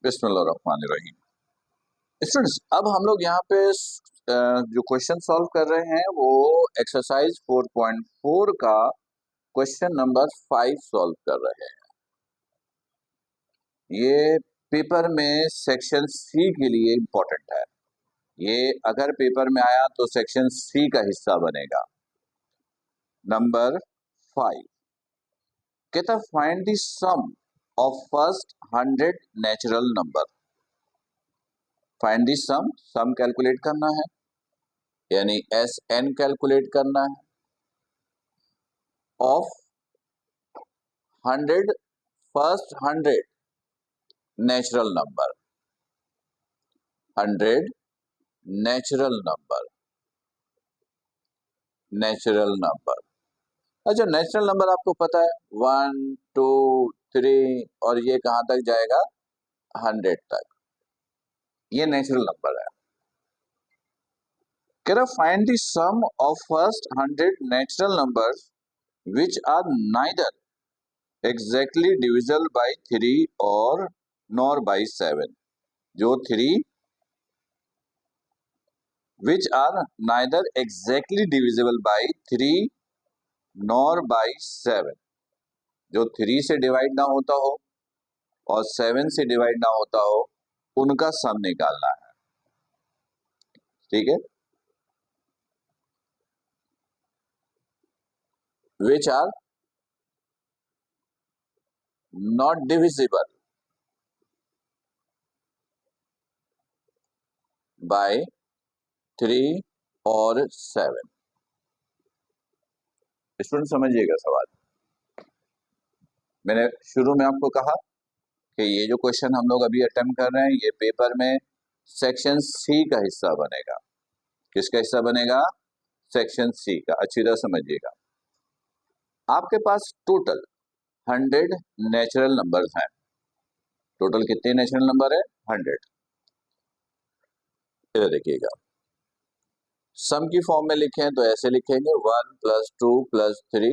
बिस्मिल्लाहिर्रहमानिर्रहीम। स्टूडेंट्स, अब हम लोग यहाँ पे जो क्वेश्चन सॉल्व कर रहे हैं वो एक्सरसाइज 4.4 का क्वेश्चन नंबर 5 सॉल्व कर रहे हैं। ये पेपर में सेक्शन सी के लिए इम्पोर्टेंट है। ये अगर पेपर में आया तो सेक्शन सी का हिस्सा बनेगा। नंबर 5 कहता find the sum of first 100 natural number. Find the sum calculate करना है, यानी एस एन कैलकुलेट करना है of 100 first 100 natural number. 100 natural number. Natural number, अच्छा नेचुरल नंबर आपको पता है 1 2 3 और ये कहां तक जाएगा 100 तक। ये नेचुरल नंबर है। कह रहा find the sum of first 100 natural numbers which are neither exactly divisible by 3 और nor by 7। जो 3 which are neither exactly divisible by 3 nor by 7, जो 3 से डिवाइड ना होता हो और 7 से डिवाइड ना होता हो, उनका सम निकालना है। ठीक है, which are not divisible by 3 और 7। स्टूडेंट समझिएगा सवाल। मैंने शुरू में आपको कहा कि ये जो क्वेश्चन हम लोग अभी अटेम्प्ट कर रहे हैं ये पेपर में सेक्शन सी का हिस्सा बनेगा। किसका हिस्सा बनेगा? सेक्शन सी का। अच्छी तरह समझिएगा। आपके पास टोटल 100 नेचुरल नंबर्स हैं। टोटल कितने नेचुरल नंबर है? 100। इधर देखिएगा, सम की फॉर्म में लिखें तो ऐसे लिखेंगे 1 + 2 + 3।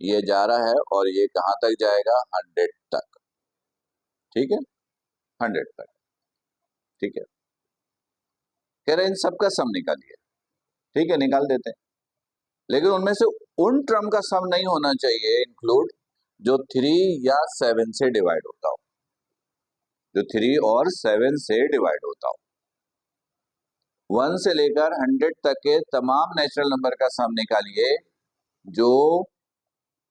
ये जा रहा है और ये कहां तक जाएगा? 100 तक। ठीक है, 100 तक। ठीक है, कह रहे इन सबका सम निकालिए। ठीक है, निकाल देते हैं, लेकिन उनमें से उन टर्म का सम नहीं होना चाहिए इंक्लूड जो 3 या 7 से डिवाइड होता हो। जो 3 और 7 से डिवाइड होता हो। 1 से लेकर 100 तक के तमाम नेचुरल नंबर का सम निकालिए जो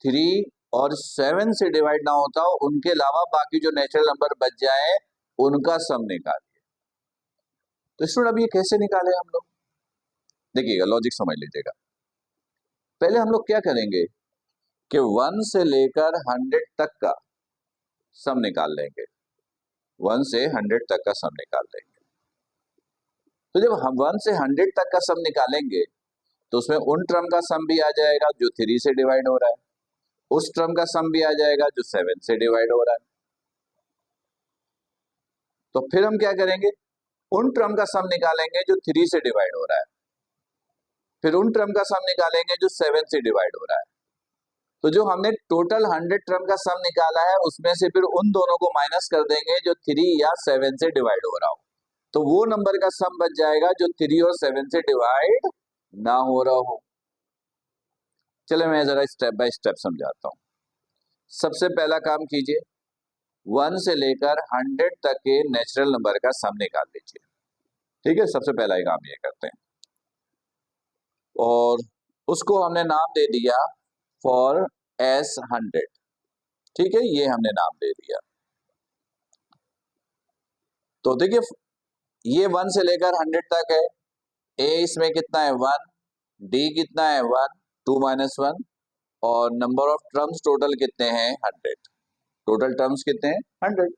3 और 7 से डिवाइड ना होता हो, उनके अलावा बाकी जो नेचुरल नंबर बच जाए उनका सम निकालिए। तो स्टूडेंट अब ये कैसे निकाले हम लोग? देखिएगा, लॉजिक समझ लीजिएगा। पहले हम लोग क्या करेंगे कि 1 से लेकर 100 तक का सम निकाल लेंगे। 1 से 100 तक का सम निकाल लेंगे। तो जब हम 1 से 100 तक का सम निकालेंगे तो उसमें उन टर्म का सम भी आ जाएगा जो 3 से डिवाइड हो रहा है, उस टर्म का सम भी आ जाएगा जो 7 से डिवाइड हो रहा है। तो फिर हम क्या करेंगे? उन टर्म का सम निकालेंगे जो 3 से डिवाइड हो रहा है, फिर उन टर्म का सम निकालेंगे जो 7 से डिवाइड हो रहा है। तो जो हमने टोटल 100 टर्म का सम निकाला है उसमें से फिर उन दोनों को माइनस कर देंगे जो 3 या 7 से डिवाइड हो रहा हो। तो वो नंबर का सम बच जाएगा जो 3 और 7 से डिवाइड ना हो रहा हो। चलो मैं जरा स्टेप बाय स्टेप समझाता हूं। सबसे पहला काम कीजिए, 1 से लेकर 100 तक के नेचुरल नंबर का सम निकाल लीजिए। ठीक है, सबसे पहला ही काम ये करते हैं और उसको हमने नाम दे दिया फॉर S100। ठीक है, ये हमने नाम दे दिया। तो देखिए, ये 1 से लेकर 100 तक है। ए इसमें कितना है? 1। डी कितना है? 1। 2 - 1 और नंबर ऑफ टर्म्स टोटल कितने हैं? 100। टोटल टर्म्स कितने हैं? 100।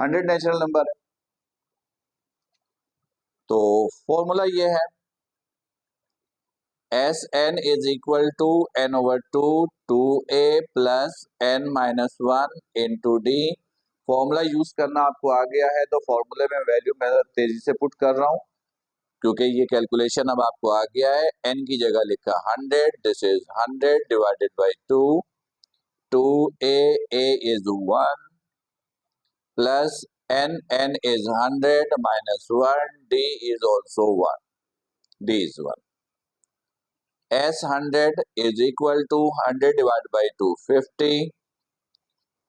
100 नेचुरल नंबर है। तो फॉर्मूला ये है Sn = n/2 2a + n - 1 × d। Formula use करना आपको आ गया है तो फॉर्मूले में वैल्यू मैं तेजी से पुट कर रहा हूं क्योंकि ये कैलकुलेशन अब आपको आ गया है। n की जगह लिखा 100, this is 100 divided by 2 a is 1 plus n is 100 minus 1, d is also 1, d is 1. S 100 is equal to 100 divided by 2, 50,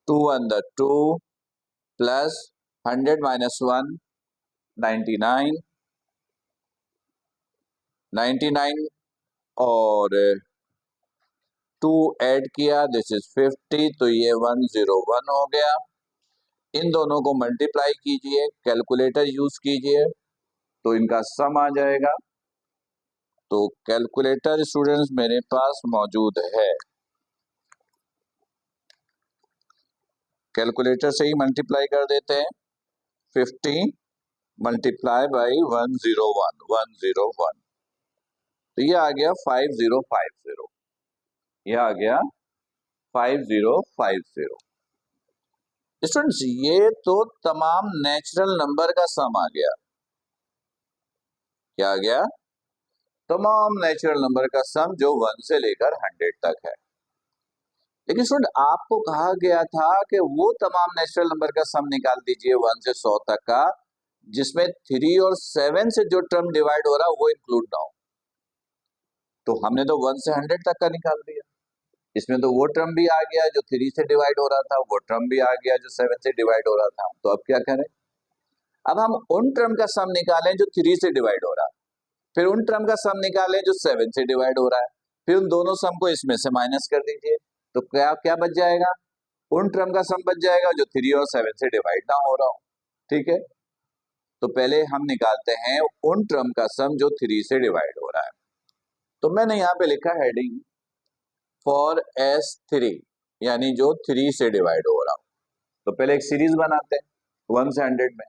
2 and the 2 plus 100 minus 1, 99, 99 और 2 ऐड किया, दिस इज 50, तो ये 101 हो गया। इन दोनों को मल्टीप्लाई कीजिए, कैलकुलेटर यूज कीजिए तो इनका सम आ जाएगा। तो कैलकुलेटर स्टूडेंट्स मेरे पास मौजूद है, कैलकुलेटर से ही मल्टीप्लाई कर देते हैं। 50 मल्टीप्लाई बाई 101, 101, तो ये आ गया 5050, ये आ गया 5050। स्टूडेंट्स ये तो तमाम नेचुरल नंबर का सम आ गया। क्या आ गया? तमाम नेचुरल नंबर का सम जो 1 से लेकर 100 तक है। लेकिन स्टूडेंट आपको कहा गया था कि वो तमाम नेचुरल नंबर का सम निकाल दीजिए 1 से 100 तक का, जिसमें 3 और 7 से जो टर्म डिवाइड हो रहा है वो इंक्लूड ना हो। तो हमने तो 1 से 100 तक का निकाल दिया। इसमें तो वो टर्म भी आ गया जो 3 से डिवाइड हो रहा था, वो टर्म भी आ गया जो 7 से डिवाइड हो रहा था। तो अब क्या करें? अब हम उन टर्म का सम निकालें जो 3 से डिवाइड हो रहा है, फिर उन टर्म का सम निकालें जो 7 से डिवाइड हो रहा है, फिर उन दोनों सम को इसमें से माइनस कर दीजिए। तो क्या क्या बच जाएगा? उन टर्म का सम बच जाएगा जो 3 और 7 से डिवाइड ना हो रहा हो। ठीक है, तो पहले हम निकालते हैं उन टर्म का सम जो 3 से डिवाइड हो रहा है। तो मैंने यहाँ पे लिखा हेडिंग फॉर S3, यानी जो 3 से डिवाइड हो रहा हो। तो पहले एक सीरीज बनाते हैं 1 से 100 में।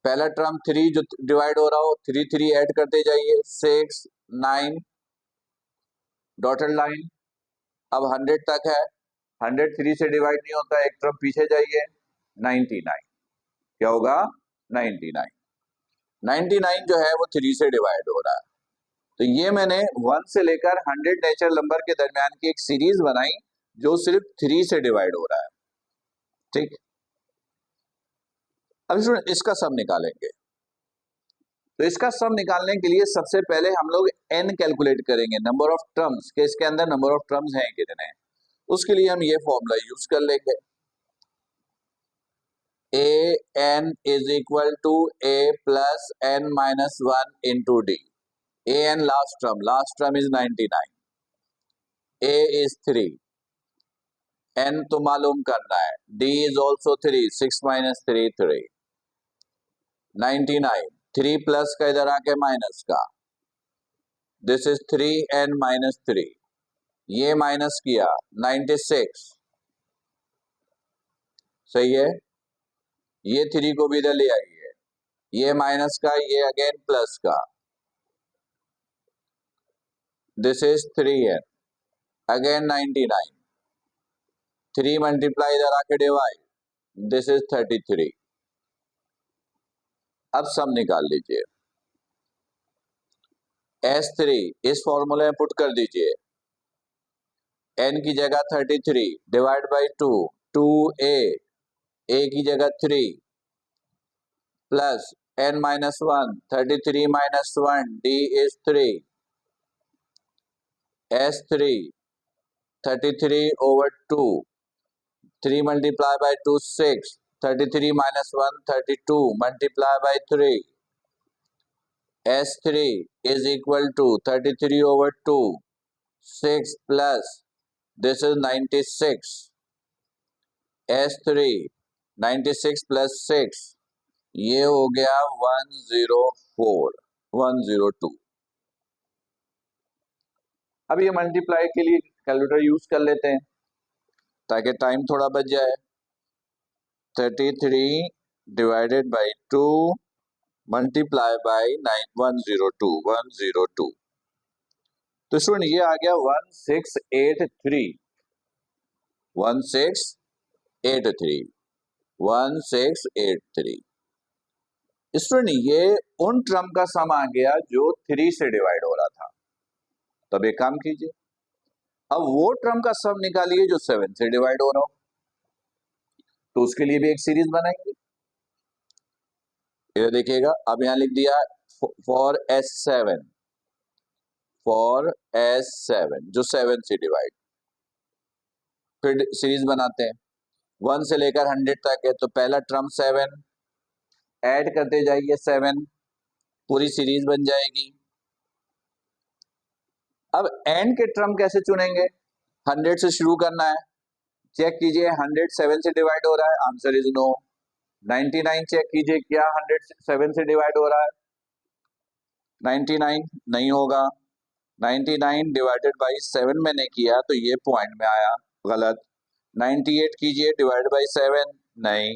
पहला टर्म 3 जो डिवाइड हो रहा हो, 3 3 ऐड करते जाइए, 6 9 डॉटेड लाइन। अब 100 तक है, 100 3 से डिवाइड नहीं होता, एक टर्म पीछे जाइए, 99। क्या होगा? 99। 99 जो है वो 3 से डिवाइड हो रहा है। तो ये मैंने 1 से लेकर 100 नेचुरल नंबर के दरमियान की एक सीरीज बनाई जो सिर्फ 3 से डिवाइड हो रहा है। ठीक, अब स्टूडेंट इसका सम निकालेंगे। तो इसका सम निकालने के लिए सबसे पहले हम लोग n कैलकुलेट करेंगे, नंबर ऑफ टर्म्स के इसके अंदर नंबर ऑफ टर्म्स हैं कितने। उसके लिए हम ये फॉर्मूला यूज कर लेंगे, an is equal to a plus n minus 1 into d। an last term is 99, a is 3, n तो मालूम करना है, d is also 3, 6 minus 3 3, 99, 3 plus का इधर आके माइनस का, दिस इज 3n minus 3, ये माइनस किया 96, सही है। ये 3 को भी इधर ले आइए, ये माइनस का, ये अगेन प्लस का, this is 3n, again 99, 3 multiply इधर आके डिवाइड, दिस इज 33। अब सम निकाल लीजिए, S3 इस फॉर्मूले में पुट कर दीजिए, n की जगह 33 डिवाइड बाई 2, 2a, a की जगह 3 plus n minus 1, 33 minus 1, d is 3, S3 33 over 2, 3 multiply by 2 6, 33 minus 1 32, multiply by 3, S3 is equal to 33 over 2, 6 plus, this is 96, S3 96 plus 6, ये हो गया 104, 102। अब ये मल्टीप्लाई के लिए कैलकुलेटर यूज कर लेते हैं ताकि टाइम थोड़ा बच जाए। 33 डिवाइडेड बाई 2 मल्टीप्लाई बाई 102, 102। तो स्टूडेंट ये आ गया 1683, 1683, 1683। स्टूडेंट ये उन टर्म का सम आ गया जो 3 से डिवाइड हो रहा था। तब एक काम कीजिए, अब वो टर्म का सम निकालिए जो 7 से डिवाइड हो रहा हो। तो उसके लिए भी एक सीरीज बनाएंगे। ये देखिएगा, अब यहाँ लिख दिया फॉर S7, फॉर S7 जो 7 से डिवाइड, फिर सीरीज बनाते हैं 1 से लेकर 100 तक है, तो पहला टर्म 7, ऐड करते जाइए 7, पूरी सीरीज बन जाएगी। अब एंड के टर्म कैसे चुनेंगे? 100 से शुरू करना है, चेक कीजिए 100 7 से डिवाइड हो रहा है, आंसर इज नो। 99 चेक कीजिए क्या 100 7 से डिवाइड हो रहा है? 99 नहीं होगा। 99 डिवाइडेड बाई 7 मैंने किया तो ये पॉइंट में आया, गलत। 98 कीजिए डिवाइड बाई 7, नहीं।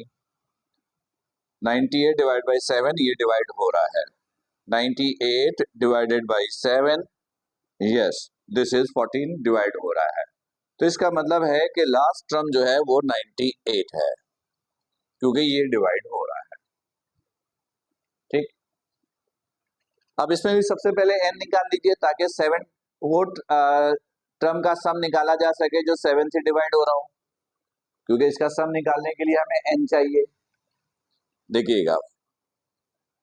98 डिवाइड बाई 7 ये डिवाइड हो रहा है। 98 divided by 7, yes this is 14 divide हो रहा है। तो इसका मतलब है कि लास्ट टर्म जो है वो 98 है, क्योंकि ये डिवाइड हो रहा है। ठीक, अब इसमें भी सबसे पहले n निकाल लीजिए ताकि 7 वो टर्म का सम निकाला जा सके जो 7 से डिवाइड हो रहा हो, क्योंकि इसका सम निकालने के लिए हमें n चाहिए। देखिएगा,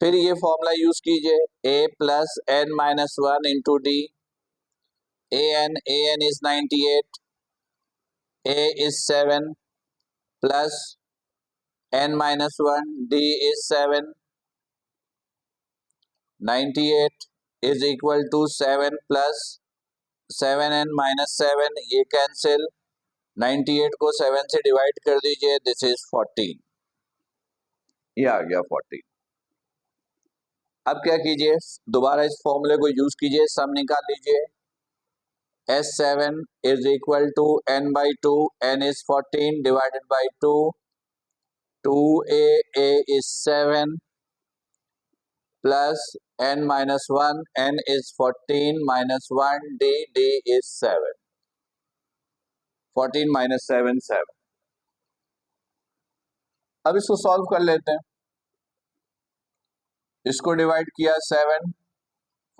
फिर ये फॉर्मूला यूज कीजिए, a plus n minus 1 into D. an is 98, a is 7 plus n minus 1, d is 7. 98 is equal to 7 plus 7n minus 7, ये कैंसिल। 98 को 7 से डिवाइड कर दीजिए, दिस इज 14, ये आ गया 14। अब क्या कीजिए, दोबारा इस फॉर्मूले को यूज कीजिए, सम निकाल लीजिए। S7 is equal to n by 2, n is 14 divided by 2, 2a is 7 plus n minus 1, n is 14 minus 1, d is 7, 14 minus 7 7। अब इसको सॉल्व कर लेते हैं, इसको डिवाइड किया 7,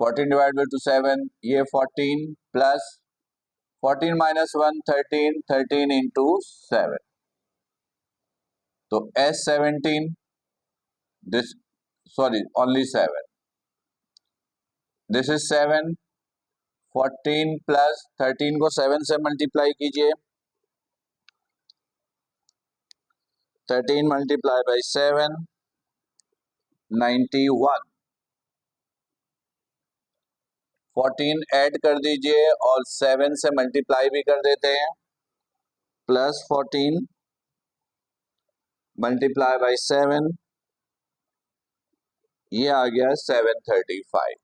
14 डिवाइड बाई 2 7, ये 14 प्लस 14 माइनस 1 13, 13 इंटू 7, तो S17, this sorry only 7, this is 7, 14 plus 13 को 7 से मल्टीप्लाई कीजिए, 13 मल्टीप्लाई बाई 7, 91। 14 ऐड कर दीजिए और 7 से मल्टीप्लाई भी कर देते हैं, प्लस 14 मल्टीप्लाई बाई 7, ये आ गया 735।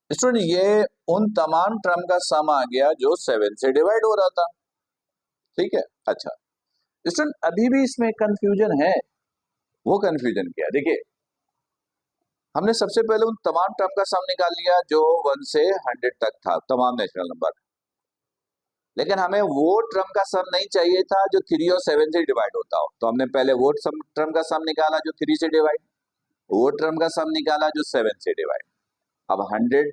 स्टूडेंट ये उन तमाम टर्म का सम आ गया जो 7 से डिवाइड हो रहा था। ठीक है, अच्छा स्टूडेंट अभी भी इसमें कंफ्यूजन है, वो कंफ्यूजन क्या है? देखिए, हमने सबसे पहले उन तमाम टर्म का सम निकाल लिया जो 1 से 100 तक था, तमाम नेचुरल नंबर, लेकिन हमें वो टर्म का सम नहीं चाहिए था जो 3 और 7 से डिवाइड होता हो। तो हमने पहले वो टर्म का सम निकाला जो 3 से डिवाइड, वो टर्म का सम निकाला जो 7 से डिवाइड। अब 100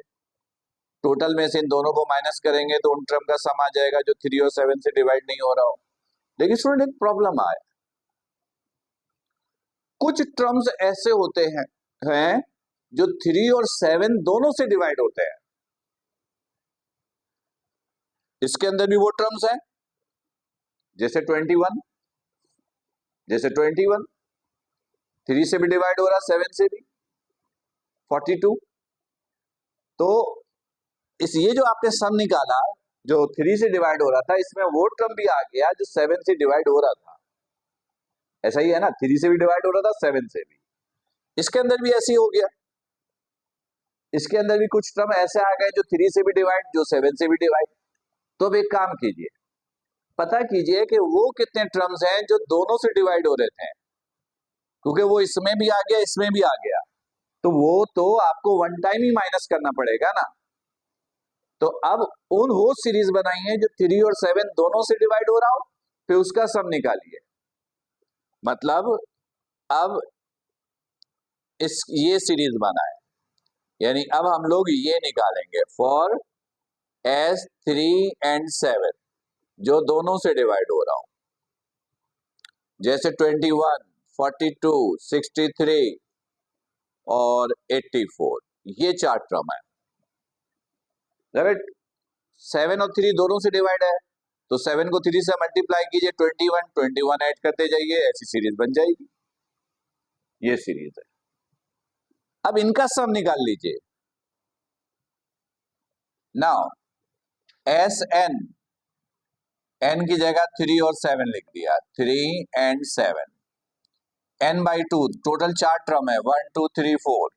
टोटल में से इन दोनों को माइनस करेंगे तो उन टर्म का सम आ जाएगा जो 3 और 7 से डिवाइड नहीं हो रहा हो। लेकिन स्टूडेंट एक प्रॉब्लम आया, कुछ टर्म्स ऐसे होते हैं जो 3 और 7 दोनों से डिवाइड होते हैं। इसके अंदर भी वो टर्म्स हैं, जैसे 21, जैसे 21 3 से भी डिवाइड हो रहा, 7 से भी, 42। तो ये जो आपने सम निकाला जो 3 से डिवाइड हो रहा था, इसमें वो टर्म भी आ गया जो 7 से डिवाइड हो रहा था। ऐसा ही है ना, 3 से भी डिवाइड हो रहा था, 7 से भी। इसके अंदर भी ऐसे ही हो गया, इसके अंदर भी कुछ टर्म ऐसे आ गए जो 3 से भी डिवाइड, जो 7 से भी डिवाइड। तो अब एक काम कीजिए, पता कीजिए कि वो कितने टर्म्स हैं जो दोनों से डिवाइड हो रहे थे, क्योंकि वो इसमें भी आ गया, इसमें भी आ गया, तो वो तो आपको वन टाइम ही माइनस करना पड़ेगा ना। तो अब वो सीरीज बनाई है जो 3 और 7 दोनों से डिवाइड हो रहा हो, फिर उसका सम निकालिए। मतलब अब ये सीरीज बना है, यानी अब हम लोग ये निकालेंगे फॉर S3 and 7 जो दोनों से डिवाइड हो रहा हो, जैसे 21 42, 63 और 84, ये 4 टर्म है, राइट। 7 और 3 दोनों से डिवाइड है, तो 7 को 3 से मल्टीप्लाई कीजिए, 21, 21 ऐड करते जाइए, ऐसी सीरीज बन जाएगी। ये सीरीज है। अब इनका सम निकाल लीजिए। नाउ एस एन, एन की जगह 3 और 7 लिख दिया, 3 and 7, n by 2, total 4 term है, 1 2 3 4,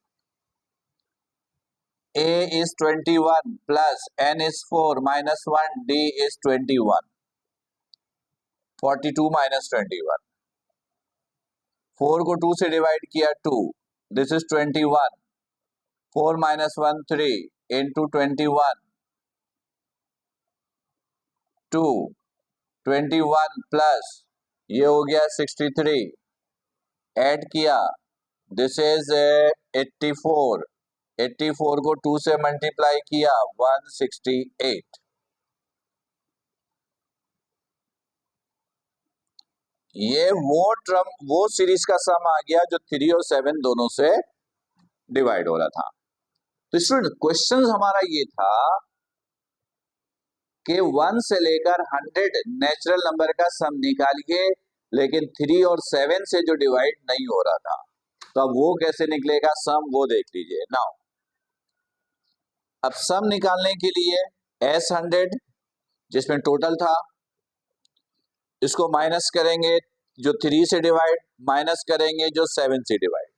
a is 21 plus n is 4 minus 1, d is 21, 42 minus 21, 4 को 2 से डिवाइड किया 2, this is 21, 4 minus 1 3 into 21, 2, 21 plus ये हो गया 63, ऐड किया, दिस इज 84, 84 को 2 से मल्टीप्लाई किया, 168। ये वो सीरीज का सम आ गया जो 3 और 7 दोनों से डिवाइड हो रहा था। तो स्टूडेंट क्वेश्चन हमारा ये था कि 1 से लेकर 100 नेचुरल नंबर का सम निकालिए, लेकिन 3 और 7 से जो डिवाइड नहीं हो रहा था, तो अब वो कैसे निकलेगा सम, वो देख लीजिए। नाउ अब सम निकालने के लिए S100 जिसमें टोटल था, इसको माइनस करेंगे जो 3 से डिवाइड, माइनस करेंगे जो 7 से डिवाइड,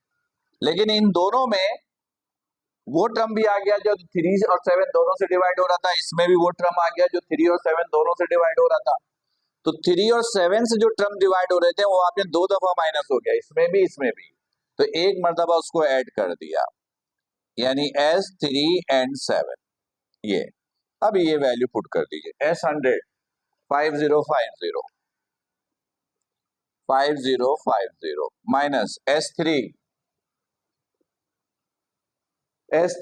लेकिन इन दोनों में वो टर्म भी आ गया जो 3 और 7 दोनों से डिवाइड हो रहा था, इसमें भी वो टर्म आ गया जो 3 और 7 दोनों से डिवाइड हो रहा था। तो 3 और 7 से जो टर्म डिवाइड हो रहे थे वो आपने 2 दफा माइनस हो गया, इसमें भी, तो एक मर्तबा उसको ऐड कर दिया, यानी S3 एंड 7 ये। अब ये वैल्यू पुट कर दीजिए, S100 5050 5050 minus S3 is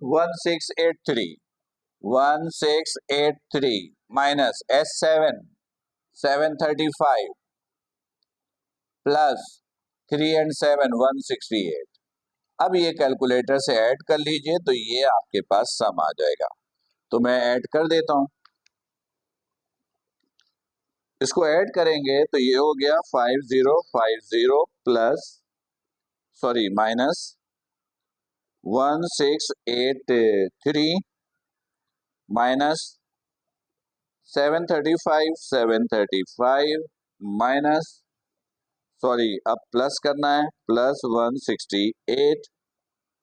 1683 minus S7 735 plus 3 and 7 168। अब ये कैलकुलेटर से ऐड कर लीजिए तो ये आपके पास सम आ जाएगा। तो मैं ऐड कर देता हूं, इसको ऐड करेंगे तो ये हो गया 5050 प्लस माइनस 1683 माइनस 735 माइनस अब प्लस करना है, प्लस 168।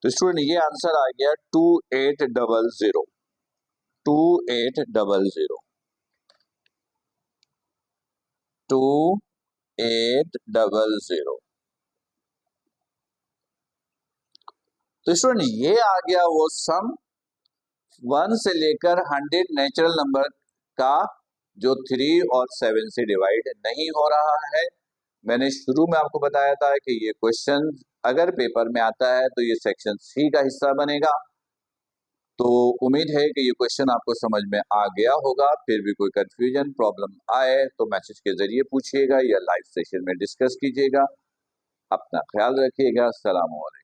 तो स्टूडेंट ये आंसर आ गया 2800 2800 2800। तो स्टूडेंट ये आ गया वो सम 1 से लेकर 100 नेचुरल नंबर का जो 3 और 7 से डिवाइड नहीं हो रहा है। मैंने शुरू में आपको बताया था कि ये क्वेश्चन अगर पेपर में आता है तो ये सेक्शन सी का हिस्सा बनेगा। तो उम्मीद है कि ये क्वेश्चन आपको समझ में आ गया होगा। फिर भी कोई कंफ्यूजन प्रॉब्लम आए तो मैसेज के जरिए पूछिएगा या लाइव सेशन में डिस्कस कीजिएगा। अपना ख्याल रखिएगा। अस्सलाम वालेकुम।